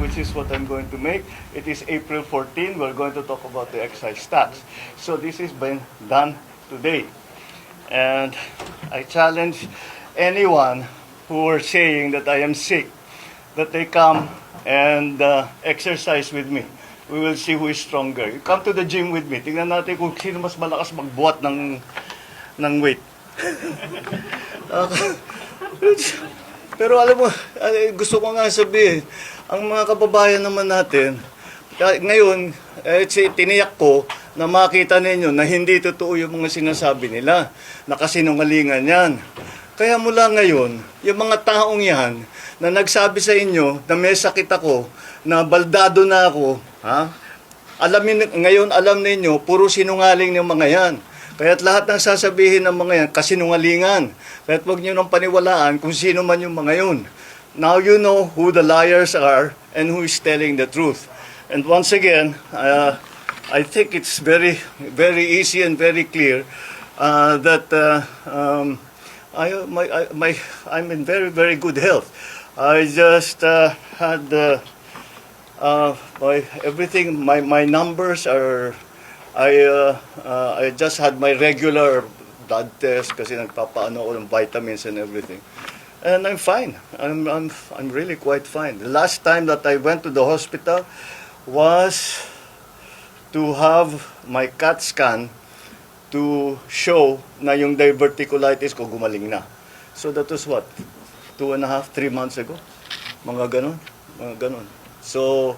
which is what I'm going to make. It is April 14. We're going to talk about the excise tax. So this has been done today. And I challenge anyone who are saying that I am sick, that they come and exercise with me. We will see who is stronger. You come to the gym with me. Tingnan natin kung sino mas malakas magbuhat ng weight. Pero alam mo, gusto ko nga sabihin, ang mga kababayan naman natin, ngayon, tiniyak ko na makita ninyo na hindi totoo yung mga sinasabi nila, na kasinungalingan yan. Kaya mula ngayon, yung mga taong yan na nagsabi sa inyo na may sakit ako, na baldado na ako, ngayon alam ninyo, puro sinungaling ng mga yan. Kaya't lahat ng sasabihin ng mga yan, kasinungalingan. Kaya't huwag nyo nang paniwalaan kung sino man yung mga yun. Now you know who the liars are and who is telling the truth. And once again, I think it's very, very easy and very clear that I'm in very, very good health. I just had everything. My numbers are. I just had my regular blood test kasi nagpapaano ako ng vitamins and everything. And I'm fine. I'm really quite fine. The last time that I went to the hospital was to have my CAT scan to show na yung diverticulitis ko gumaling na. So that was what? 2.5, 3 months ago? Mga ganon. So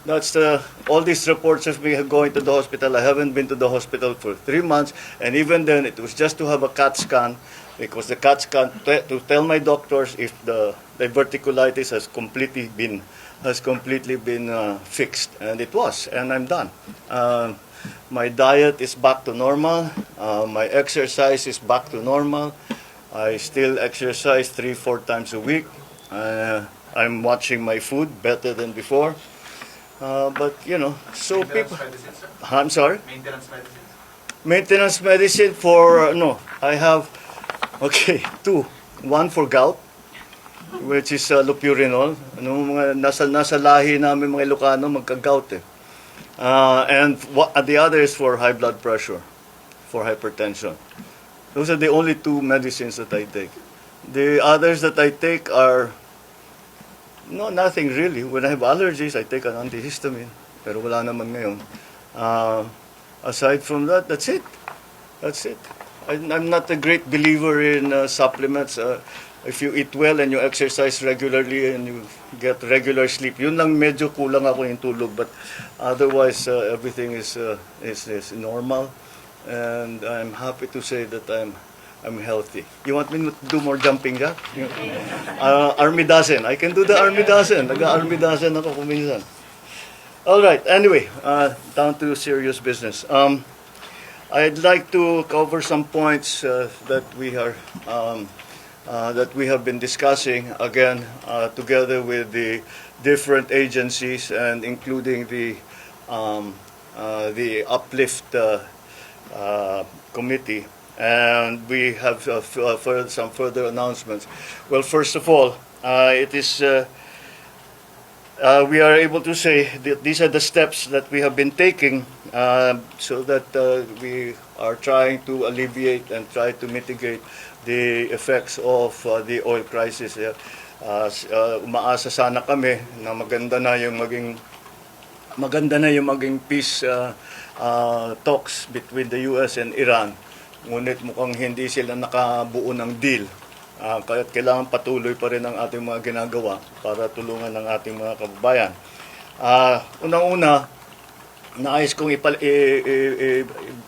that's all these reports of me going to the hospital. I haven't been to the hospital for 3 months, and even then it was just to have a CAT scan, because the CAT scan to tell my doctors if the diverticulitis has completely been fixed, and it was, and I'm done. My diet is back to normal. My exercise is back to normal. I still exercise 3-4 times a week. I'm watching my food better than before. But, you know, so people... Medicine, sir? I'm sorry? Maintenance medicine? Maintenance medicine for... no, I have... Okay, 2. One for gout, which is lopurinol. Mga nasa lahi namin mga Ilocano, magka-gout eh. And the other is for high blood pressure, for hypertension. Those are the only 2 medicines that I take. The others that I take are... No, nothing really. When I have allergies, I take an antihistamine. Pero wala naman ngayon. Aside from that, that's it. That's it. I'm not a great believer in supplements. If you eat well and you exercise regularly and you get regular sleep, yun lang medyo kulang ako yung tulog. But otherwise, everything is normal. And I'm happy to say that I'm healthy. You want me to do more jumping jack? Army dozen. I can do the army dozen. Nag-army dozen ako kuminsan. All right. Anyway, down to serious business. I'd like to cover some points that we have been discussing again together with the different agencies and including the Uplift committee. And we have some further announcements. Well, first of all, it is we are able to say that these are the steps that we have been taking so that we are trying to alleviate and try to mitigate the effects of the oil crisis. Umaasa sana kami na maganda na yung maging peace talks between the US and Iran. Ngunit mukhang hindi sila nakabuo ng deal. Kaya kailangan patuloy pa rin ang ating mga ginagawa para tulungan ng ating mga kababayan. Unang-una, nais kong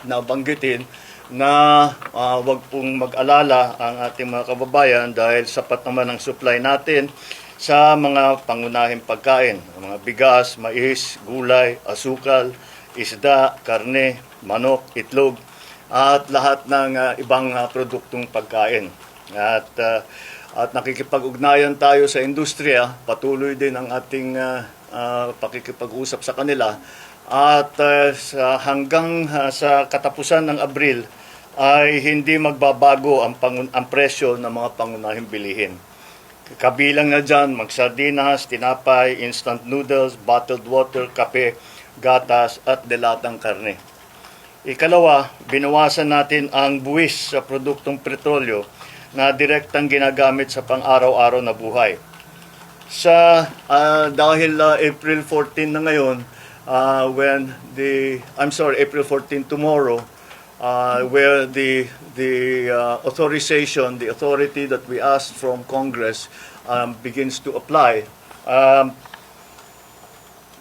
nabanggitin na wag pong mag-alala ang ating mga kababayan dahil sapat naman ang supply natin sa mga pangunahing pagkain. Mga bigas, mais, gulay, asukal, isda, karne, manok, itlog, at lahat ng ibang produktong pagkain. At nakikipag-ugnayan tayo sa industriya, patuloy din ang ating pakikipag-usap sa kanila. At hanggang sa katapusan ng Abril ay hindi magbabago ang presyo ng mga pangunahing bilihin. Kabilang na dyan, magsardinas, tinapay, instant noodles, bottled water, kape, gatas, at delatang karne. Ikalawa, binawasan natin ang buwis sa produktong petrolyo na direktang ginagamit sa pang-araw-araw na buhay. Dahil April 14 na ngayon, April 14 tomorrow, where the authorization, the authority that we asked from Congress begins to apply.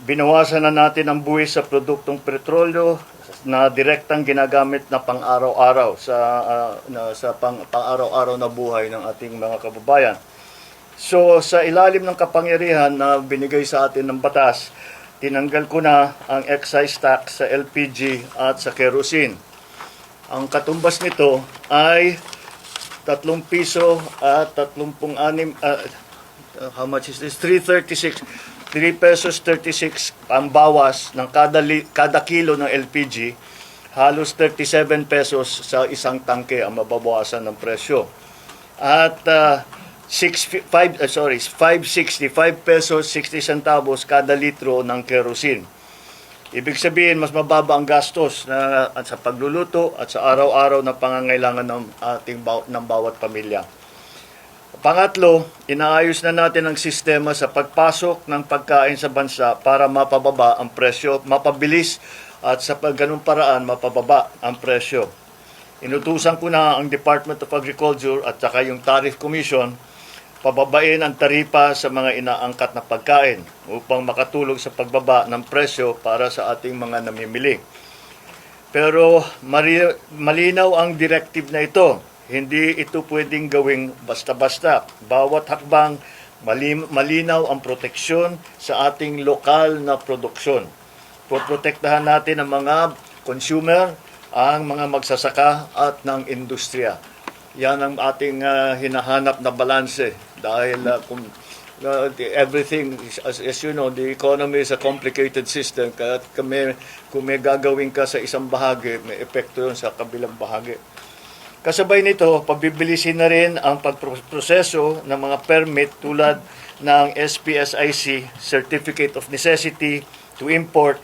Binawasan na natin ang buwis sa produktong petrolyo na direktang ginagamit na pang-araw-araw sa pang-araw-araw na buhay ng ating mga kababayan. So sa ilalim ng kapangyarihan na binigay sa atin ng batas, tinanggal ko na ang excise tax sa LPG at sa kerosene. Ang katumbas nito ay 3 piso at 36, how much is this? 336. 3 pesos 36 ang bawas ng kada kilo ng LPG, halos 37 pesos sa isang tangke ang mababawasan ng presyo. At 565 pesos 60 centavos kada litro ng kerosene. Ibig sabihin, mas mababa ang gastos sa pagluluto at sa araw-araw na pangangailangan ng bawat pamilya. Pangatlo, inaayos na natin ang sistema sa pagpasok ng pagkain sa bansa para mapababa ang presyo, mapabilis at sa ganung paraan mapababa ang presyo. Inutusan ko na ang Department of Agriculture at saka yung Tariff Commission pababain ang taripa sa mga inaangkat na pagkain upang makatulong sa pagbaba ng presyo para sa ating mga namimili. Pero malinaw ang directive na ito. Hindi ito pwedeng gawing basta-basta. Bawat hakbang, malinaw ang proteksyon sa ating lokal na produksyon. Poprotektahan natin ang mga consumer, ang mga magsasaka at ng industriya. Yan ang ating hinahanap na balanse dahil everything, as you know, the economy is a complicated system. Kaya kung may gagawin ka sa isang bahagi, may epekto yun sa kabilang bahagi. Kasabay nito, pabibilisin na rin ang pagproseso ng mga permit tulad ng SPSIC, Certificate of Necessity to Import,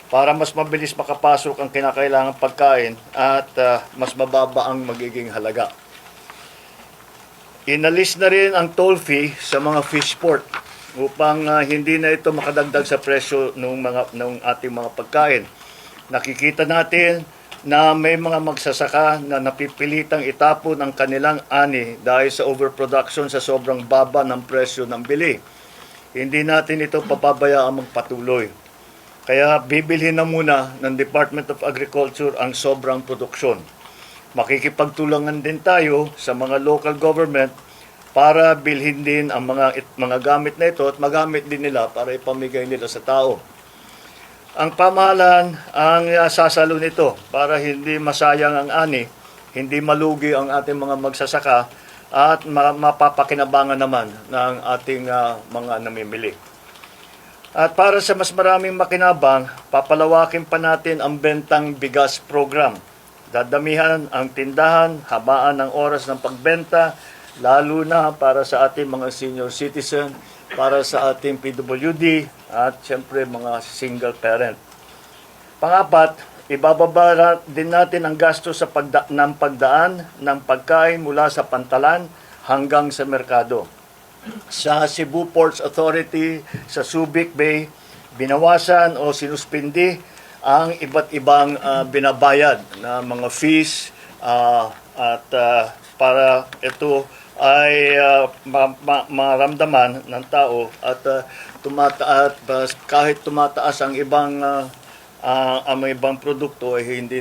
para mas mabilis makapasok ang kinakailangang pagkain at mas mababa ang magiging halaga. Inalis na rin ang toll fee sa mga fish port upang hindi na ito makadagdag sa presyo ng ating mga pagkain. Nakikita natin na may mga magsasaka na napipilitang itapon ang kanilang ani dahil sa overproduction sa sobrang baba ng presyo ng bili. Hindi natin ito papabayaan magpatuloy. Kaya bibilhin na muna ng Department of Agriculture ang sobrang produksyon. Makikipagtulungan din tayo sa mga local government para bilhin din ang mga gamit na ito at magamit din nila para ipamigay nila sa tao. Ang pamahalaan ang sasalo nito para hindi masayang ang ani, hindi malugi ang ating mga magsasaka at mapapakinabangan naman ng ating mga namimili. At para sa mas maraming makinabang, papalawakin pa natin ang bentang bigas program. Dadamihan ang tindahan, habaan ng oras ng pagbenta, lalo na para sa ating mga senior citizen, para sa ating PWD at siyempre mga single parent. Pangapat, ibababa din natin ang gasto sa pagdaan ng pagkain mula sa pantalan hanggang sa merkado. Sa Cebu Ports Authority, sa Subic Bay, binawasan o sinuspindi ang iba't ibang binabayad na mga fees at para ito ay maramdaman ng tao at kahit tumataas ang ibang produkto ay hindi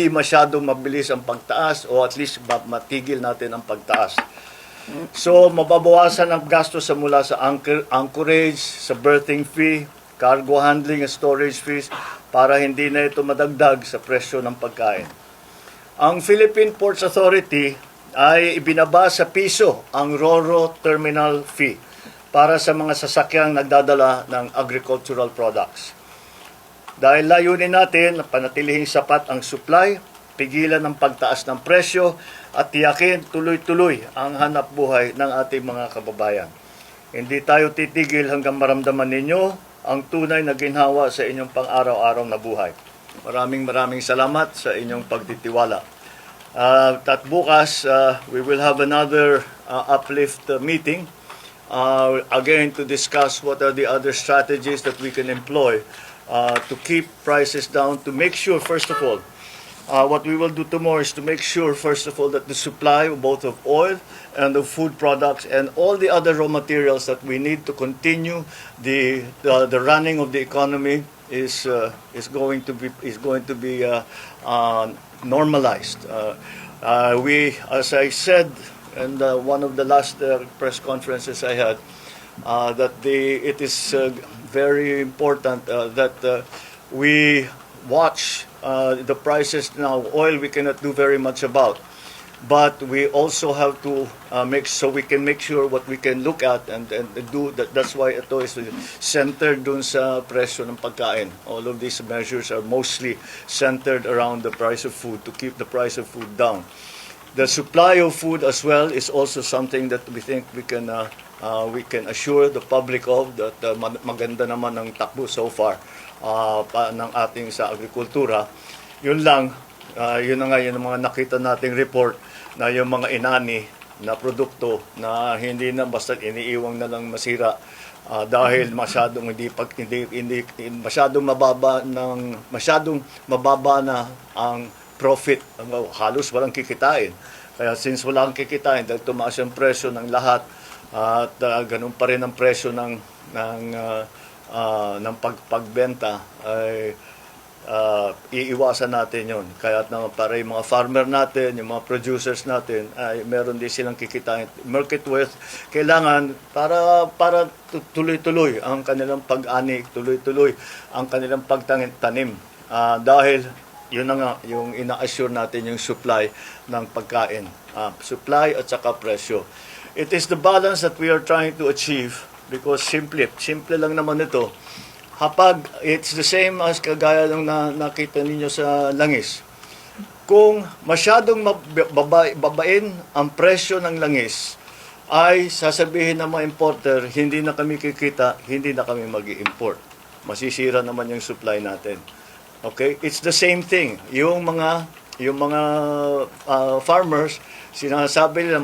masyadong mabilis ang pagtaas o at least matigil natin ang pagtaas. So mababawasan ang gasto mula sa anchorage, sa berthing fee, cargo handling and storage fees para hindi na ito madagdag sa presyo ng pagkain. Ang Philippine Ports Authority ay ibinaba sa piso ang RoRo terminal fee para sa mga sasakyang nagdadala ng agricultural products. Dahil layunin natin na panatilihing sapat ang supply pigilan ang pagtaas ng presyo at tiyakin tuloy-tuloy ang hanap buhay ng ating mga kababayan. Hindi tayo titigil hanggang maramdaman ninyo ang tunay na ginhawa sa inyong pang-araw-araw na buhay. Maraming salamat sa inyong pagtitiwala. At bukas, we will have another uplift meeting again to discuss what are the other strategies that we can employ to keep prices down, to make sure, first of all, what we will do tomorrow is to make sure, first of all, that the supply both of oil and of food products and all the other raw materials that we need to continue the running of the economy is going to be normalized. We, as I said, in one of the last press conferences I had, that it is very important that we watch the prices now. Oil we cannot do very much about, but we also have to we can make sure what we can look at and do that. That's why ito is centered dun sa presyo ng pagkain. All of these measures are mostly centered around the price of food, to keep the price of food down. The supply of food as well is also something that we think we can assure the public of, that maganda naman ang takbo so far ng ating sa agrikultura. Yun lang, yun na nga yung mga nakita nating report na yung mga inani na produkto na hindi na basta iniiwang na lang masira dahil masyadong masyadong mababa na ang profit, halos walang kikitain. Kaya since walang kikitain, dahil tumaas yung presyo ng lahat at ganun pa rin ang presyo ng pagbenta, ay iiwasan natin yon. Kaya para yung mga farmer natin, yung mga producers natin, ay meron din silang kikitain. Market worth, kailangan para tuloy-tuloy ang kanilang pag-ani, tuloy-tuloy ang kanilang pagtanim. Dahil yun na nga, yung ina-assure natin yung supply ng pagkain. Supply at saka presyo. It is the balance that we are trying to achieve because simple lang naman ito. Kapag it's the same as kagaya ng nakita ninyo sa langis. Kung masyadong babain ang presyo ng langis, ay sasabihin ng mga importer, hindi na kami kikita, hindi na kami mag-i-import. Masisira naman yung supply natin. Okay? It's the same thing. Yung mga farmers, sinasabi nila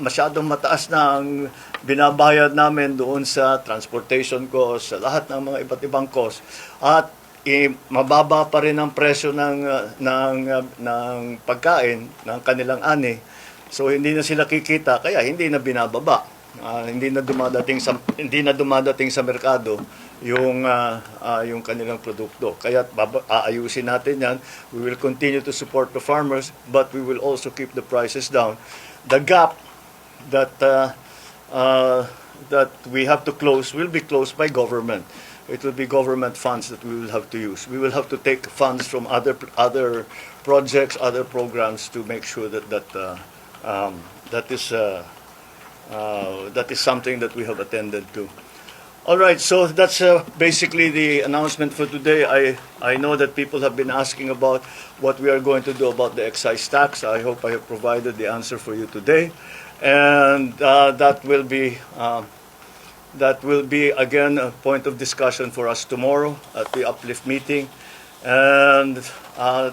masyadong mataas na ang binabayad namin doon sa transportation cost, sa lahat ng mga iba't ibang cost. At mababa pa rin ang presyo ng pagkain, ng kanilang ani. So hindi na sila kikita, kaya hindi na binababa. Hindi na dumadating sa merkado yung kanilang produkto. Kaya aayusin natin yan. We will continue to support the farmers, but we will also keep the prices down. The gap that we have to close will be closed by government. It will be government funds that we will have to use. We will have to take funds from other projects, other programs to make sure that is something that we have attended to. All right, so that's basically the announcement for today. I know that people have been asking about what we are going to do about the excise tax. I hope I have provided the answer for you today, and that will be again a point of discussion for us tomorrow at the uplift meeting, and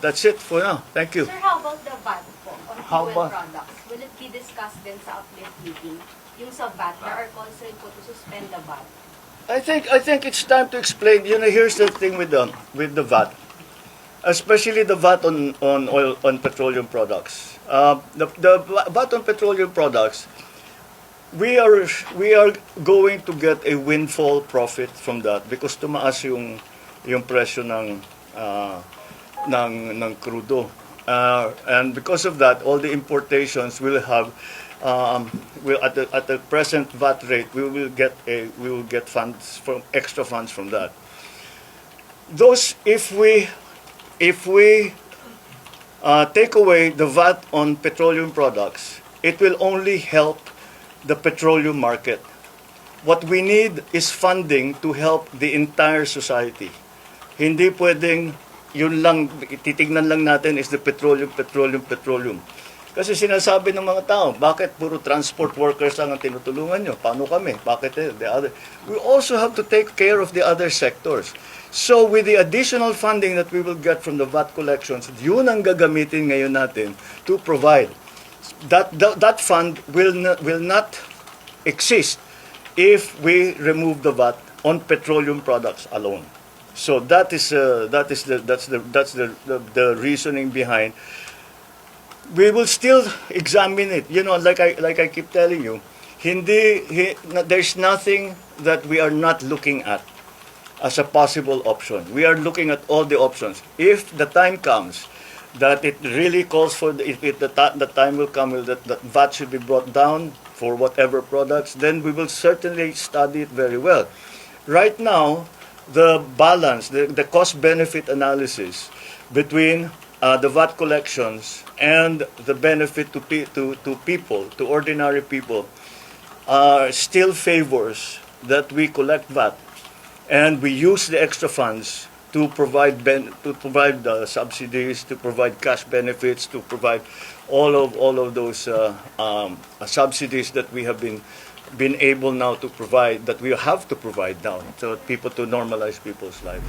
that's it for now. Thank you. Sir, how about the VAT po on fuel products? Will it be discussed din sa uplift meeting? Yung sa VAT, there are concern po to suspend the VAT. I think it's time to explain. You know, here's the thing with the VAT, especially the VAT on oil, on petroleum products. The VAT on petroleum products, we are going to get a windfall profit from that because tumaas yung presyo ng crudo, and because of that, all the importations will have. At the present VAT rate, we will get extra funds from that. Those, if we take away the VAT on petroleum products, it will only help the petroleum market. What we need is funding to help the entire society. Hindi pwedeng yun lang, titignan lang natin is the petroleum. Kasi sinasabi ng mga tao, bakit puro transport workers lang ang tinutulungan nyo? Paano kami? Bakit the other? We also have to take care of the other sectors. So with the additional funding that we will get from the VAT collections, yun ang gagamitin ngayon natin to provide. That fund will not exist if we remove the VAT on petroleum products alone. So that's the reasoning behind. We will still examine it. You know, like I keep telling you, there's nothing that we are not looking at as a possible option. We are looking at all the options. If the time comes that it really calls for, the time will come that VAT should be brought down for whatever products, then we will certainly study it very well. Right now, the balance, the cost-benefit analysis between the VAT collections and the benefit to people, to ordinary people, still favors that we collect VAT and we use the extra funds to provide subsidies, to provide cash benefits, to provide all of those subsidies that we have been able now to provide, that we have to provide now, so people to normalize people's lives.